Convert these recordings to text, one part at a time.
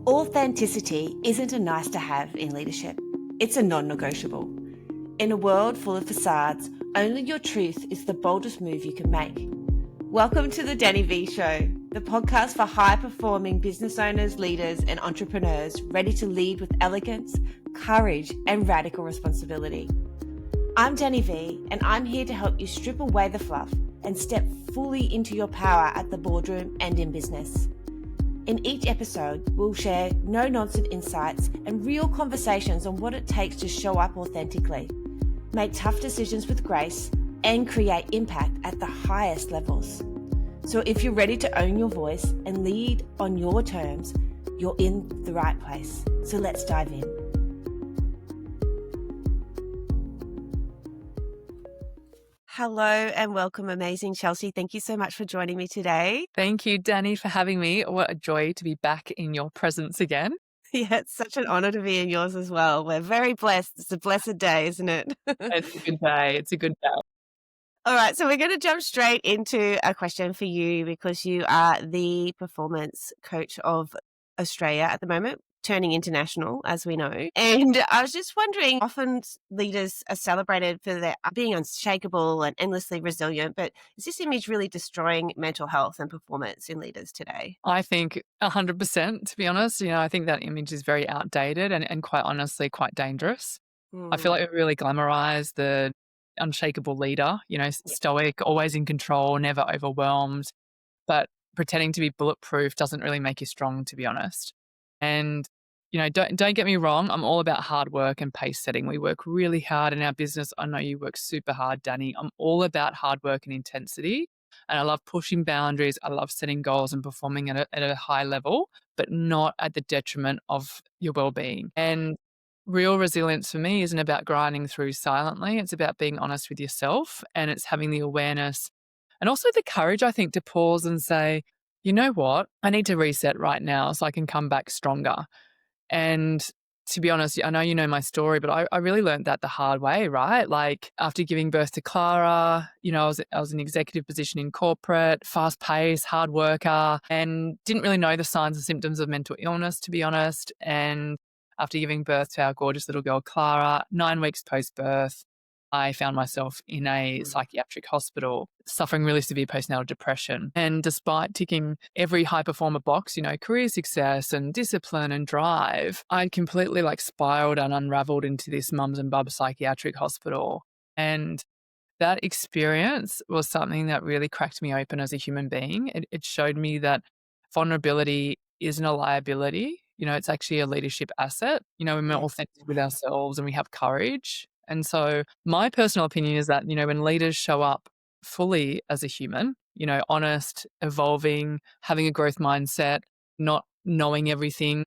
Authenticity isn't a nice to have in leadership. It's a non-negotiable. In a world full of facades, only your truth is the boldest move you can make. Welcome to the Danny V Show, the podcast for high-performing business owners, leaders, and entrepreneurs ready to lead with elegance, courage, and radical responsibility. I'm Danny V, and I'm here to help you strip away the fluff and step fully into your power at the boardroom and in business. In each episode, we'll share no-nonsense insights and real conversations on what it takes to show up authentically, make tough decisions with grace, and create impact at the highest levels. So if you're ready to own your voice and lead on your terms, you're in the right place. So let's dive in. Hello and welcome, amazing Chelsea. Thank you so much for joining me today. Thank you, Danny, for having me. What a joy to be back in your presence again. Yeah, it's such an honor to be in yours as well. We're very blessed. It's a blessed day, isn't it? It's a good day. It's a good day. All right, so we're going to jump straight into a question for you because you are the performance coach of Australia at the moment, turning international, as we know. And I was just wondering, often leaders are celebrated for their being unshakable and endlessly resilient, but is this image really destroying mental health and performance in leaders today? I think 100%, to be honest. I think that image is very outdated and quite honestly, quite dangerous. I feel like we really glamorize the unshakable leader, stoic, always in control, never overwhelmed. But pretending to be bulletproof doesn't really make you strong, to be honest. And don't get me wrong, I'm all about hard work and pace setting. We work really hard in our business. I know you work super hard, Danny. I'm all about hard work and intensity. And I love pushing boundaries. I love setting goals and performing at a high level, but not at the detriment of your well-being. And real resilience for me isn't about grinding through silently. It's about being honest with yourself, and it's having the awareness and also the courage, I think, to pause and say, you know what, I need to reset right now so I can come back stronger. And to be honest, I know you know my story, but I really learned that the hard way, right? Like after giving birth to Clara, I was in an executive position in corporate, fast paced, hard worker, and didn't really know the signs and symptoms of mental illness, to be honest. And after giving birth to our gorgeous little girl, Clara, 9 weeks post-birth, I found myself in a psychiatric hospital suffering really severe postnatal depression. And despite ticking every high performer box, career success and discipline and drive, I'd completely spiraled and unraveled into this mums and bubs psychiatric hospital. And that experience was something that really cracked me open as a human being. It showed me that vulnerability isn't a liability. It's actually a leadership asset. We're more authentic with ourselves and we have courage. And so my personal opinion is that, when leaders show up fully as a human, honest, evolving, having a growth mindset, not knowing everything,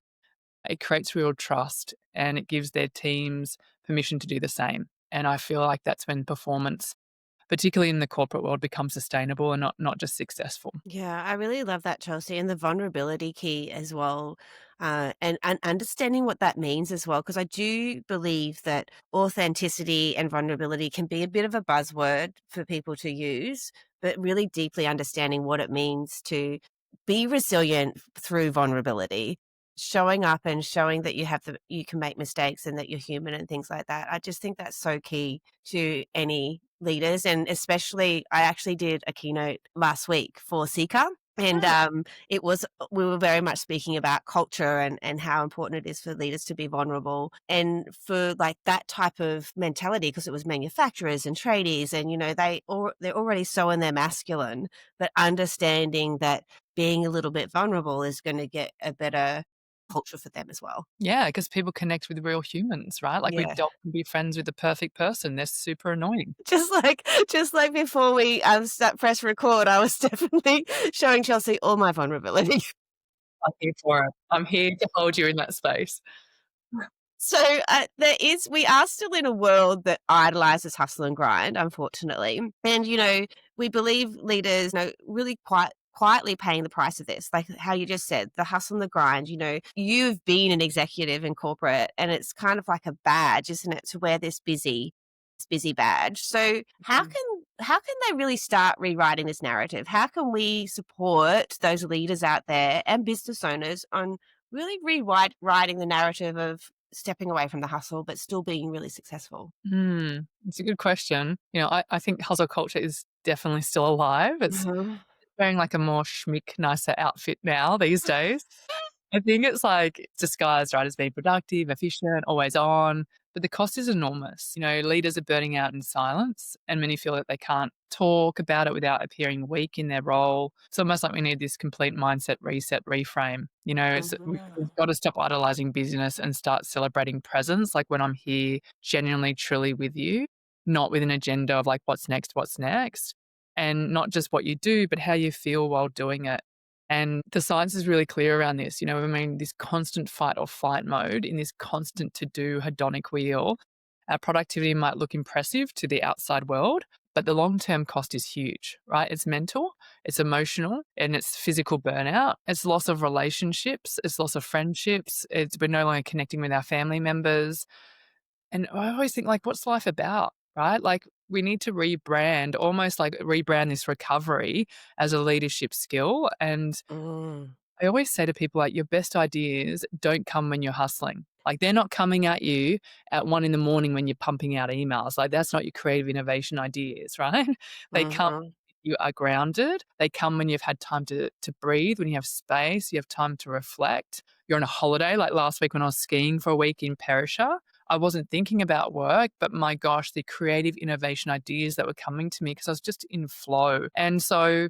it creates real trust and it gives their teams permission to do the same. And I feel like that's when performance, particularly in the corporate world, becomes sustainable and not just successful. Yeah, I really love that, Chelsea, and the vulnerability key as well, and understanding what that means as well, because I do believe that authenticity and vulnerability can be a bit of a buzzword for people to use, but really deeply understanding what it means to be resilient through vulnerability, showing up and showing that you can make mistakes and that you're human and things like that. I just think that's so key to any leaders, and especially I actually did a keynote last week for Seeker. And we were very much speaking about culture and how important it is for leaders to be vulnerable and for that type of mentality, because it was manufacturers and tradies and, they're already so in their masculine, but understanding that being a little bit vulnerable is going to get a better culture for them as well. Yeah, because people connect with real humans, right? We Yeah. don't be friends with the perfect person. They're super annoying. Just like before we press record, I was definitely showing Chelsea all my vulnerability. I'm here for it. I'm here to hold you in that space. So we are still in a world that idolizes hustle and grind, unfortunately. And, we believe leaders, really quietly paying the price of this, like how you just said, the hustle and the grind. You've been an executive in corporate and it's kind of like a badge, isn't it, to wear this busy badge. So how can they really start rewriting this narrative? How can we support those leaders out there and business owners on really rewrite writing the narrative of stepping away from the hustle, but still being really successful? It's a good question. I think hustle culture is definitely still alive. It's Mhm. wearing like a more schmick, nicer outfit now these days. I think it's like disguised, right, as being productive, efficient, always on, but the cost is enormous. Leaders are burning out in silence, and many feel that they can't talk about it without appearing weak in their role. It's almost like we need this complete mindset reset, reframe. We've Mhm. got to stop idolizing busyness and start celebrating presence. Like when I'm here, genuinely, truly with you, not with an agenda of like what's next, and not just what you do, but how you feel while doing it. And the science is really clear around this. I mean, this constant fight or flight mode in this constant to do hedonic wheel, our productivity might look impressive to the outside world, but the long term cost is huge, right? It's mental, it's emotional, and it's physical burnout. It's loss of relationships, it's loss of friendships, we're no longer connecting with our family members. And I always think, like, what's life about, right? Like, we need to rebrand, almost like rebrand this recovery as a leadership skill. And Mm. I always say to people, like, your best ideas don't come when you're hustling. Like, they're not coming at you at 1 in the morning when you're pumping out emails. Like, that's not your creative innovation ideas, right? They come Mhm. when you are grounded. They come when you've had time to breathe, when you have space, you have time to reflect. You're on a holiday. Like last week when I was skiing for a week in Perisher, I wasn't thinking about work, but my gosh, the creative innovation ideas that were coming to me because I was just in flow. And so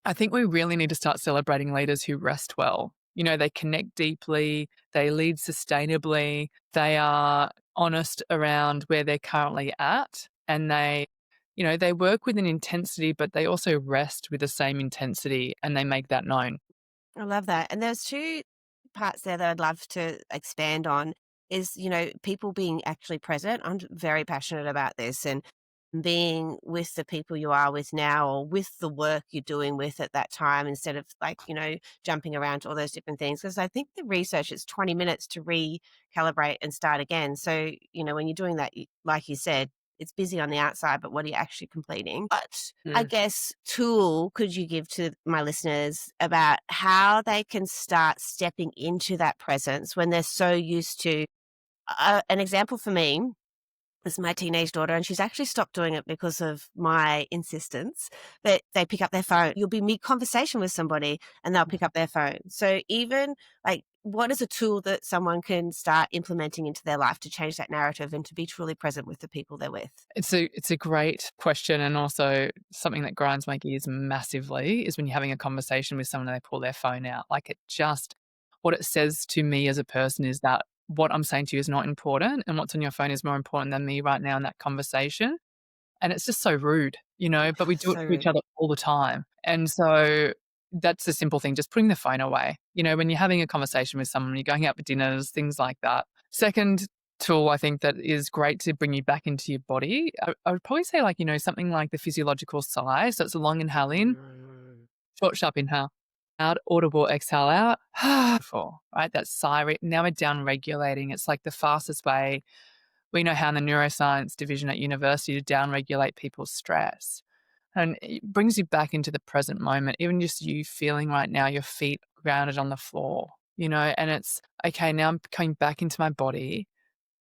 I think we really need to start celebrating leaders who rest well. They connect deeply, they lead sustainably, they are honest around where they're currently at, and they work with an intensity, but they also rest with the same intensity and they make that known. I love that. And there's 2 parts there that I'd love to expand on is, people being actually present. I'm very passionate about this, and being with the people you are with now or with the work you're doing with at that time instead of like, jumping around to all those different things. Because I think the research is 20 minutes to recalibrate and start again. So, when you're doing that, like you said, it's busy on the outside, but what are you actually completing? But I Mm. guess tool could you give to my listeners about how they can start stepping into that presence when they're so used to an example for me is my teenage daughter, and she's actually stopped doing it because of my insistence. But they pick up their phone. You'll be mid conversation with somebody and they'll pick up their phone. So even like what is a tool that someone can start implementing into their life to change that narrative and to be truly present with the people they're with? It's a great question, and also something that grinds my gears massively is when you're having a conversation with someone and they pull their phone out. Like, what it says to me as a person is that what I'm saying to you is not important, and what's on your phone is more important than me right now in that conversation. And it's just so rude, but we do it So to each rude. other all the time. And so that's a simple thing, just putting the phone away. When you're having a conversation with someone, you're going out for dinners, things like that. Second tool I think that is great to bring you back into your body, I would probably say like, something like the physiological sigh. So it's a long inhale in, Mm, short, sharp inhale out, audible exhale out. Before, right? That sigh. Now we're down regulating. It's like the fastest way we know how in the neuroscience division at university to downregulate people's stress. And it brings you back into the present moment, even just you feeling right now your feet grounded on the floor, and it's okay, now I'm coming back into my body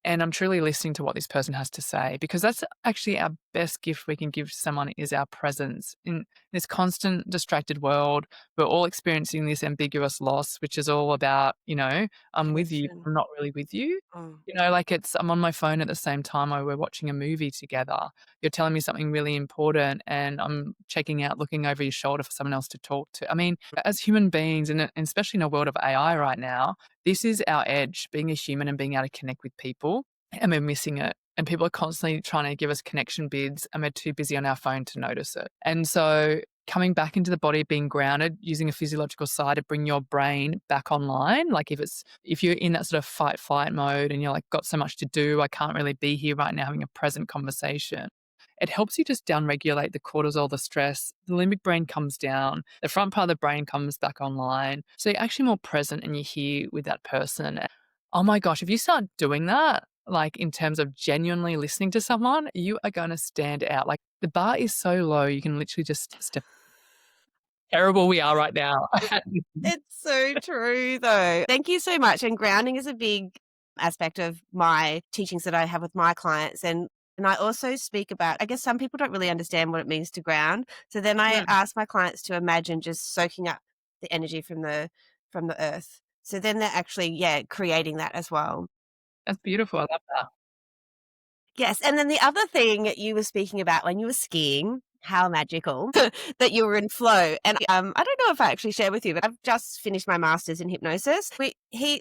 and I'm truly listening to what this person has to say, because that's actually our best gift we can give to someone is our presence. In this constant distracted world, we're all experiencing this ambiguous loss, which is all about, I'm with you, connection. I'm not really with you. Mm. Like I'm on my phone at the same time while we're watching a movie together. You're telling me something really important and I'm checking out, looking over your shoulder for someone else to talk to. I mean, as human beings, and especially in a world of AI right now, this is our edge, being a human and being able to connect with people, and we're missing it. And people are constantly trying to give us connection bids, and we're too busy on our phone to notice it. And so, coming back into the body, being grounded, using a physiological side to bring your brain back online. Like if you're in that sort of fight flight mode and you're like got so much to do, I can't really be here right now having a present conversation. It helps you just downregulate the cortisol, the stress. The limbic brain comes down, the front part of the brain comes back online. So you're actually more present and you're here with that person. Oh my gosh, if you start doing that, like in terms of genuinely listening to someone, you are going to stand out. Like the bar is so low, you can literally just step. terrible we are right now. It's so true, though. Thank you so much. And grounding is a big aspect of my teachings that I have with my clients. And I also speak about, I guess some people don't really understand what it means to ground. So then I Mm, ask my clients to imagine just soaking up the energy from the earth. So then they're actually, yeah, creating that as well. that's beautiful. I love that. Yes, and then the other thing you were speaking about when you were skiing, how magical that you were in flow. And I don't know if I actually shared with you, but I've just finished my master's in hypnosis.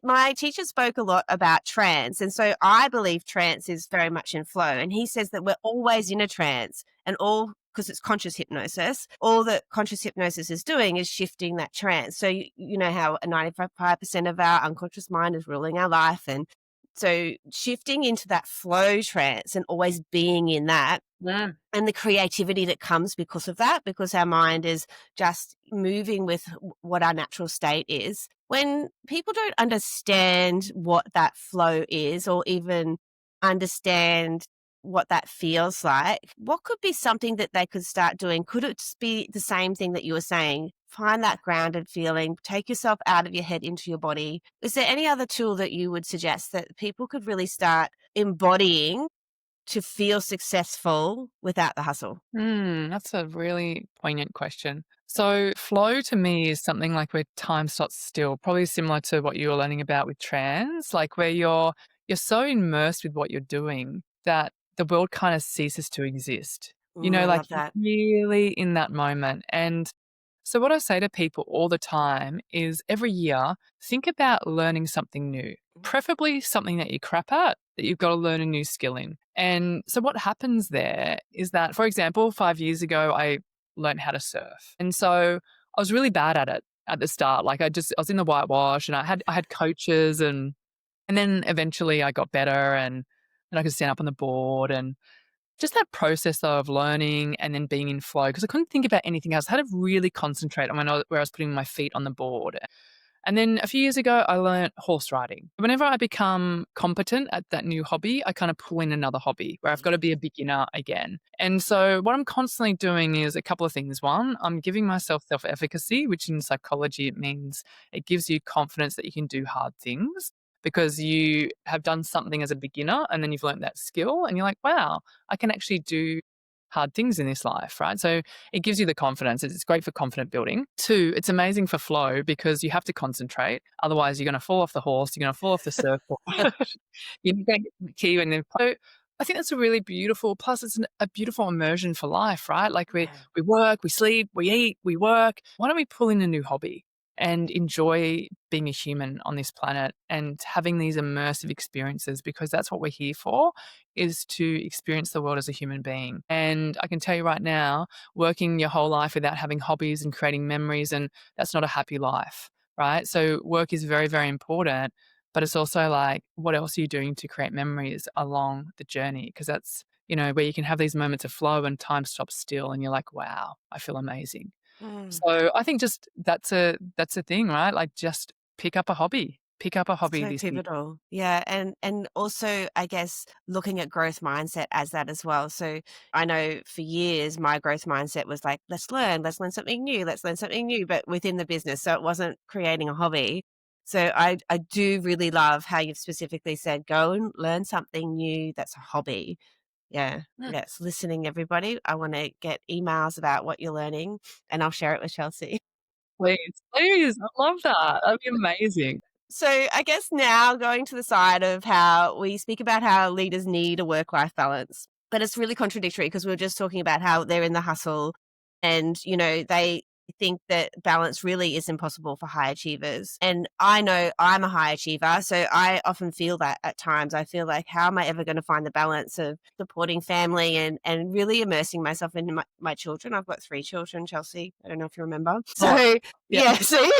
My teacher spoke a lot about trance, and so I believe trance is very much in flow. And he says that we're always in a trance, and all because it's conscious hypnosis. All that conscious hypnosis is doing is shifting that trance. So you know how 95% of our unconscious mind is ruling our life, and so shifting into that flow trance and always being in that Mm. and the creativity that comes because of that, because our mind is just moving with what our natural state is. When people don't understand what that flow is or even understand what that feels like, what could be something that they could start doing? Could it just be the same thing that you were saying? Find that grounded feeling, take yourself out of your head into your body. Is there any other tool that you would suggest that people could really start embodying to feel successful without the hustle? That's a really poignant question. So, flow to me is something like where time stops still, probably similar to what you were learning about with trance, like where you're so immersed with what you're doing that the world kind of ceases to exist. I Like love you're that. really in that moment. And so, what I say to people all the time is every year, think about learning something new, preferably something that you're crap at, that you've got to learn a new skill in. And so, what happens there is that, for example, 5 years ago, I learned how to surf. And so, I was really bad at it at the start. Like, I was in the whitewash and I had coaches and then eventually I got better and I could stand up on the board and just that process of learning and then being in flow because I couldn't think about anything else. I had to really concentrate on where I was putting my feet on the board. And then a few years ago, I learned horse riding. Whenever I become competent at that new hobby, I kind of pull in another hobby where I've got to be a beginner again. And so, what I'm constantly doing is a couple of things. One, I'm giving myself self efficacy, which in psychology, it means it gives you confidence that you can do hard things because you have done something as a beginner and then you've learned that skill and you're like, wow, I can actually do hard things in this life, right? So it gives you the confidence. It's great for confident building. Two, it's amazing for flow because you have to concentrate. Otherwise, you're going to fall off the horse. You're going to fall off the surfboard. You're going to get the key and then. So I think that's a really beautiful. Plus, it's a beautiful immersion for life, right? Like Yeah. we work, we sleep, we eat, we work. Why don't we pull in a new hobby? And enjoy being a human on this planet and having these immersive experiences because that's what we're here for is to experience the world as a human being. And I can tell you right now, working your whole life without having hobbies and creating memories, and that's not a happy life, right? So work is very, very important. But it's also like, what else are you doing to create memories along the journey? Because that's, where you can have these moments of flow and time stops still and you're like, wow, I feel amazing. Mm. So I think just that's a thing, right? Like just pick up a hobby. Pick up a hobby So this year. pivotal. Yeah, and also, I guess, looking at growth mindset as that as well. So, I know for years, my growth mindset was like, let's learn something new, let's learn something new," but within the business, so it wasn't creating a hobby. So, I do really love how you've specifically said, "Go and learn something new that's a hobby." Yeah, Mm. yes, listening, everybody. I wanna get emails about what you're learning, and I'll share it with Chelsea. Please, please, I love that. That'd be amazing. So I guess now going to the side of how we speak about how leaders need a work-life balance, but it's really contradictory because we were just talking about how they're in the hustle and, they think that balance really is impossible for high achievers. And I know I'm a high achiever, so I often feel that at times. I feel like, how am I ever going to find the balance of supporting family and really immersing myself into my children? I've got 3 children, Chelsea. I don't know if you remember. Oh, So yeah. yeah, see?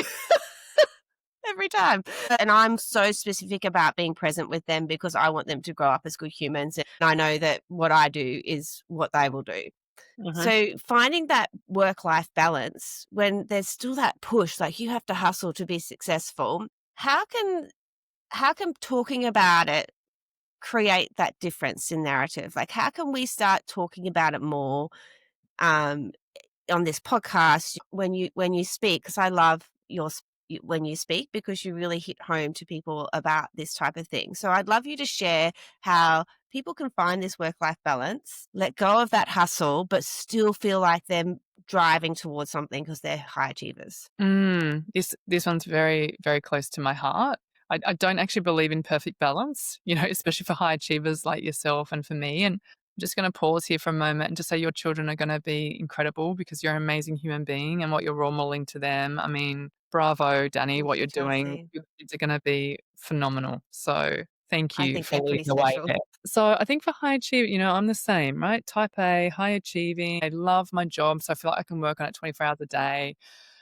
Every time. And I'm so specific about being present with them because I want them to grow up as good humans. And I know that what I do is what they will do. Mhm. So finding that work life balance when there's still that push, like you have to hustle to be successful, how can talking about it create that difference in narrative? Like how can we start talking about it more? Um, on this podcast when you speak, because I love when you speak, because you really hit home to people about this type of thing. So I'd love you to share how people can find this work-life balance, let go of that hustle, but still feel like they're driving towards something because they're high achievers. This one's very, very close to my heart. I don't actually believe in perfect balance, especially for high achievers like yourself and for me. And I'm just going to pause here for a moment and just say your children are going to be incredible because you're an amazing human being and what you're role modeling to them. I mean, bravo, Danny, Thank what you, you're doing. Chelsea. Your kids are going to be phenomenal. So thank I you think for they're leading pretty the way special. there. So I think for high achieving, I'm the same, right? Type A, high achieving. I love my job, so I feel like I can work on it 24 hours a day.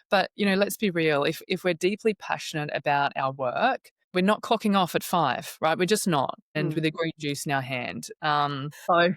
But, let's be real. If we're deeply passionate about our work, we're not clocking off at 5, right? We're just not, and Mm. with a green juice in our hand. So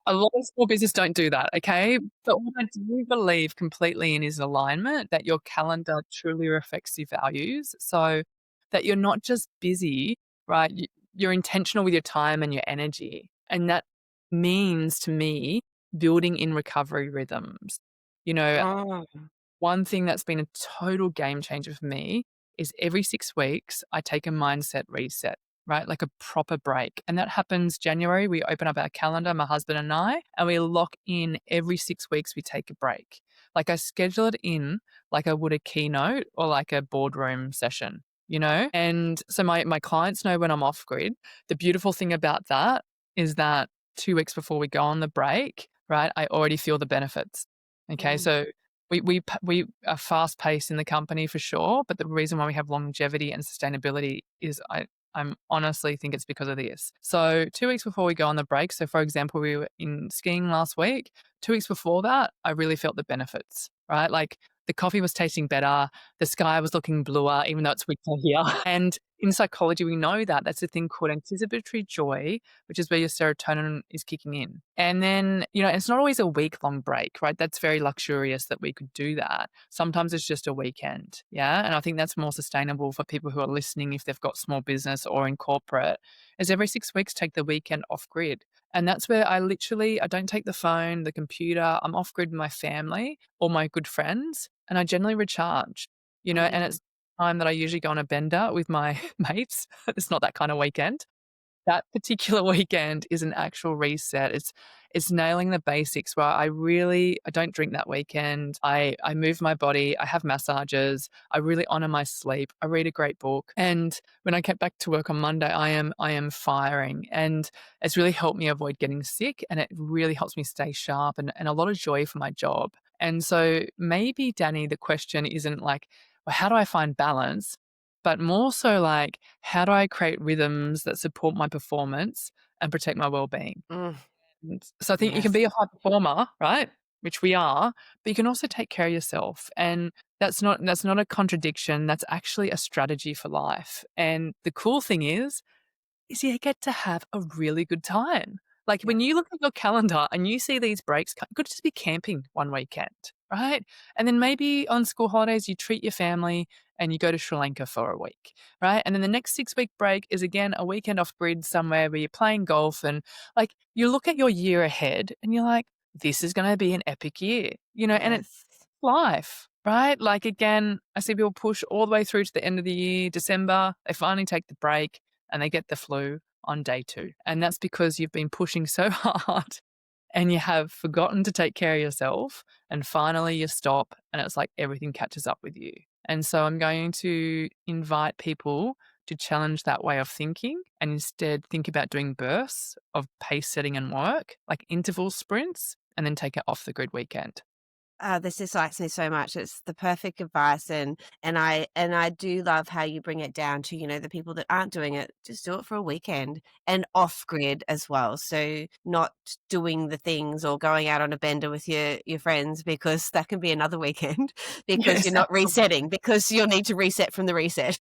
a lot of small business don't do that, okay? But what I do believe completely in is alignment, that your calendar truly reflects your values, so that you're not just busy, right? You're intentional with your time and your energy, and that means to me building in recovery rhythms. You know, Oh. one thing that's been a total game changer for me is every 6 weeks, I take a mindset reset, right? Like a proper break. And that happens January. We open up our calendar, my husband and I, and we lock in every 6 weeks, we take a break. Like I schedule it in like I would a keynote or like a boardroom session, And so my clients know when I'm off grid. The beautiful thing about that is that 2 weeks before we go on the break, right, I already feel the benefits. Okay. Mm. So we are fast paced in the company for sure, but the reason why we have longevity and sustainability is I'm honestly think it's because of this. So 2 weeks before we go on the break, so for example, we were in skiing last week. 2 weeks before that, I really felt the benefits, right? Like the coffee was tasting better, the sky was looking bluer, even though it's winter here. And in psychology, we know that that's a thing called anticipatory joy, which is where your serotonin is kicking in. And then, it's not always a week long break, right? That's very luxurious that we could do that. Sometimes it's just a weekend. Yeah. And I think that's more sustainable for people who are listening if they've got small business or in corporate, is every 6 weeks take the weekend off grid. And that's where I don't take the phone, the computer, I'm off grid with my family or my good friends, and I generally recharge, and Mm. it's time that I usually go on a bender with my mates. It's not that kind of weekend. That particular weekend is an actual reset. It's nailing the basics where I don't drink that weekend. I move my body, I have massages, I really honor my sleep, I read a great book. And when I get back to work on Monday, I am firing. And it's really helped me avoid getting sick, and it really helps me stay sharp and a lot of joy for my job. And so maybe, Danny, the question isn't like, well, how do I find balance? But more so like, how do I create rhythms that support my performance and protect my well-being? Mm. And so I think you can Yes. be a high performer, right? Which we are, but you can also take care of yourself. And that's not a contradiction. That's actually a strategy for life. And the cool thing is you get to have a really good time. Like Yeah. when you look at your calendar and you see these breaks, could just be camping one weekend, right? And then maybe on school holidays, you treat your family and you go to Sri Lanka for a week, right? And then the next 6 week break is again a weekend off grid somewhere where you're playing golf and like you look at your year ahead and you're like, this is going to be an epic year, and it's Yes. life, right? Like again, I see people push all the way through to the end of the year, December, they finally take the break and they get the flu on day 2. And that's because you've been pushing so hard and you have forgotten to take care of yourself. And finally, you stop, and it's like everything catches up with you. And so, I'm going to invite people to challenge that way of thinking and instead think about doing bursts of pace setting and work, like interval sprints, and then take it off the grid weekend. This excites me so much. It's the perfect advice, and I do love how you bring it down to, the people that aren't doing it, just do it for a weekend and off grid as well. So not doing the things or going out on a bender with your friends, because that can be another weekend because Yes, you're not resetting, absolutely. because you'll need to reset from the reset.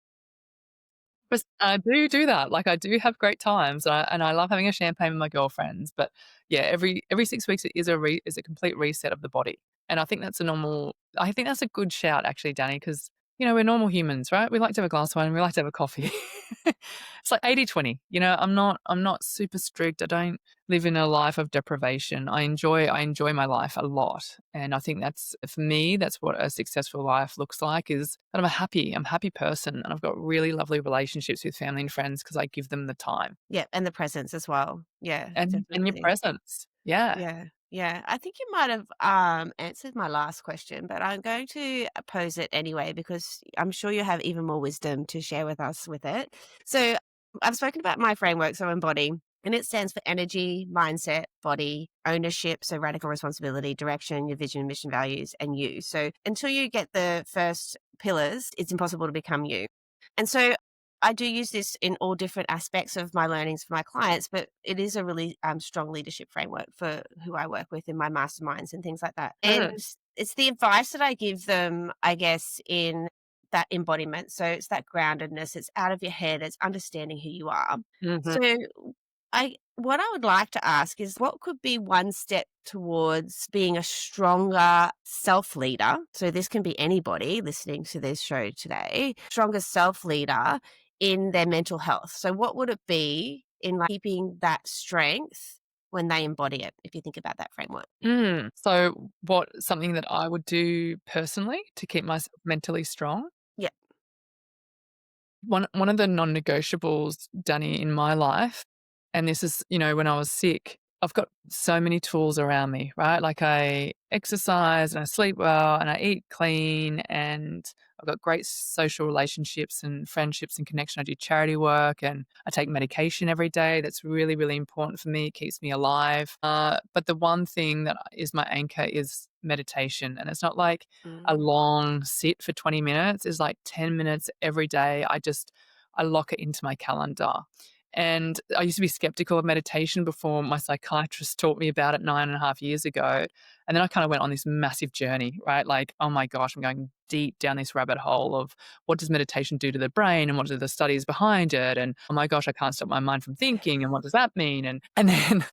But I do that, like, I do have great times, and I love having a champagne with my girlfriends, but, yeah, every 6 weeks it is a complete reset of the body, and I think that's a good shout actually, Danny, because we're normal humans, right? We like to have a glass of wine, we like to have a coffee. It's like 80/20. I'm not super strict. I don't live in a life of deprivation. I enjoy my life a lot. And I think that's for me, that's what a successful life looks like is that I'm a happy person and I've got really lovely relationships with family and friends because I give them the time Yeah, and the presence as well. Yeah, and your definitely. presence. Yeah. Yeah, yeah. I think you might have answered my last question, but I'm going to pose it anyway because I'm sure you have even more wisdom to share with us with it. So I've spoken about my framework, so Embody, and it stands for energy, mindset, body, ownership, so radical responsibility, direction, your vision, mission, values, and you. So until you get the first pillars, it's impossible to become you. And so I do use this in all different aspects of my learnings for my clients, but it is a really strong leadership framework for who I work with in my masterminds and things like that. And Mm. it's the advice that I give them, I guess, in that embodiment. So it's that groundedness, it's out of your head, it's understanding who you are. Mhm. So what I would like to ask is what could be one step towards being a stronger self leader? So this can be anybody listening to this show today, stronger self leader in their mental health. So what would it be in like keeping that strength when they embody it, if you think about that framework? So something that I would do personally to keep myself mentally strong? Yeah. One of the non-negotiables, Danny, in my life, and this is, when I was sick, I've got so many tools around me, right? Like I exercise and I sleep well and I eat clean and I've got great social relationships and friendships and connection. I do charity work and I take medication every day. That's really, really important for me. It keeps me alive. But the one thing that is my anchor is meditation. And it's not like a Mm, long sit for 20 minutes, is like 10 minutes every day. I lock it into my calendar. And I used to be skeptical of meditation before my psychiatrist taught me about it 9.5 years ago. And then I kind of went on this massive journey, right? Like, oh my gosh, I'm going deep down this rabbit hole of what does meditation do to the brain and what are the studies behind it? And oh my gosh, I can't stop my mind from thinking. And what does that mean? And then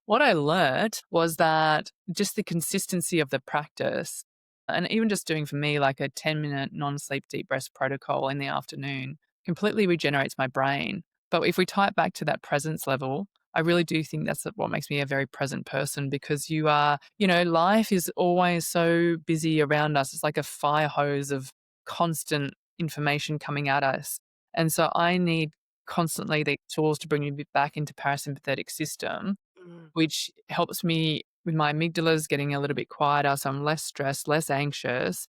what I learned was that just the consistency of the practice and even just doing for me like a 10-minute non-sleep deep breath protocol in the afternoon completely regenerates my brain. But if we tie it back to that presence level, I really do think that's what makes me a very present person because life is always so busy around us. It's like a fire hose of constant information coming at us. And so I need constantly the tools to bring me back into parasympathetic system, mm, which helps me with my amygdalas getting a little bit quieter, so I'm less stressed, less anxious,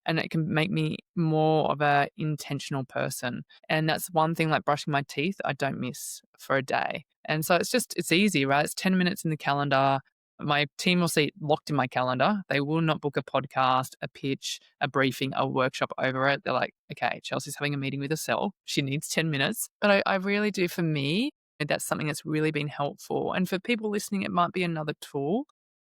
and it can make me more of a intentional person. And that's one thing like brushing my teeth, I don't miss for a day. And so it's easy, right? It's 10 minutes in the calendar. My team will see it locked in my calendar. They will not book a podcast, a pitch, a briefing, a workshop over it. They're like, okay, Chelsea's having a meeting with herself. She needs 10 minutes. But I really do for me, and that's something that's really been helpful. And for people listening, it might be another tool,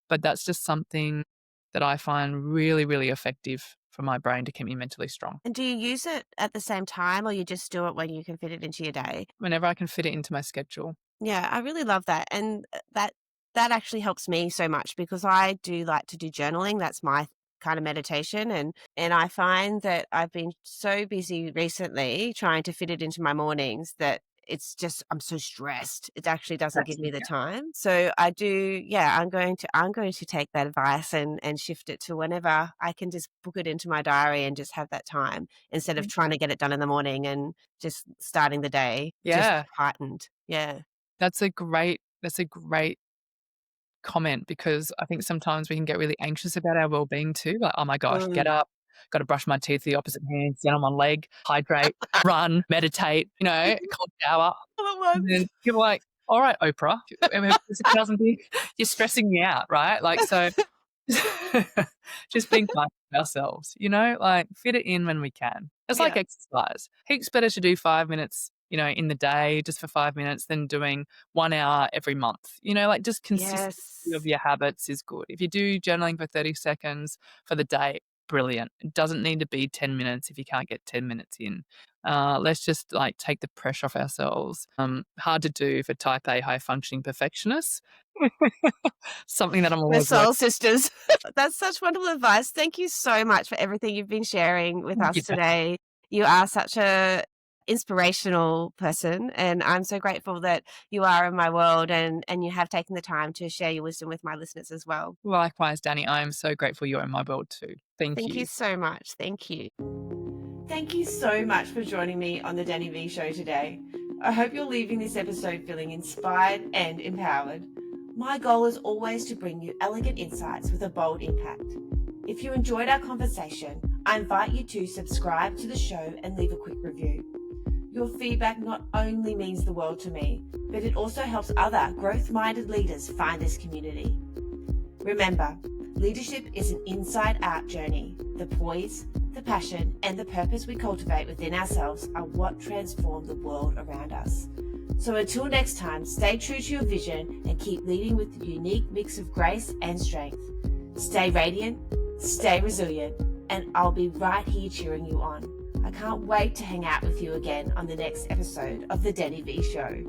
but that's just something that I find really, really effective for my brain to keep me mentally strong. and do you use it at the same time or you just do it when you can fit it into your day? Whenever I can fit it into my schedule. Yeah, I really love that, and that actually helps me so much because I do like to do journaling. That's my kind of meditation, and I find that I've been so busy recently trying to fit it into my mornings that it's just I'm so stressed. It actually doesn't give That's me the time. So I do, yeah, I'm going to take that advice and shift it to whenever I can just book it into my diary and just have that time instead of trying to get it done in the morning and just starting the day just Yeah, heightened. Yeah. that's a great comment because I think sometimes we can get really anxious about our well-being too. Like, oh my gosh, get Mm. up, got to brush my teeth the opposite hand, stand on one leg, hydrate, run, meditate, cold shower. All at And once. then people are like, all right, Oprah, I mean, this doesn't be, you're stressing me out, right? Like, so just being kind to ourselves, like fit it in when we can. It's like Yeah. exercise. Heaps better to do 5 minutes, in the day, just for 5 minutes than doing 1 hour every month. Like just consistency of Yes. your habits is good. If you do journaling for 30 seconds for the day, brilliant. It doesn't need to be 10 minutes if you can't get 10 minutes in. Let's just like take the pressure off ourselves. Hard to do for type A high functioning perfectionists. Something that I'm We're always soul working. sisters. That's such wonderful advice. Thank you so much for everything you've been sharing with us Yeah. today. You are such a inspirational person, and I'm so grateful that you are in my world and you have taken the time to share your wisdom with my listeners as well. Likewise, Danny, I am so grateful you're in my world too. Thank Thank you you. so much. Thank you. Thank you so much for joining me on the Danny V Show today. I hope you're leaving this episode feeling inspired and empowered. My goal is always to bring you elegant insights with a bold impact. If you enjoyed our conversation, I invite you to subscribe to the show and leave a quick review. Your feedback not only means the world to me, but it also helps other growth-minded leaders find this community. Remember, leadership is an inside-out journey. The poise, the passion, and the purpose we cultivate within ourselves are what transform the world around us. So until next time, stay true to your vision and keep leading with the unique mix of grace and strength. Stay radiant, stay resilient, and I'll be right here cheering you on. I can't wait to hang out with you again on the next episode of The Danny V Show.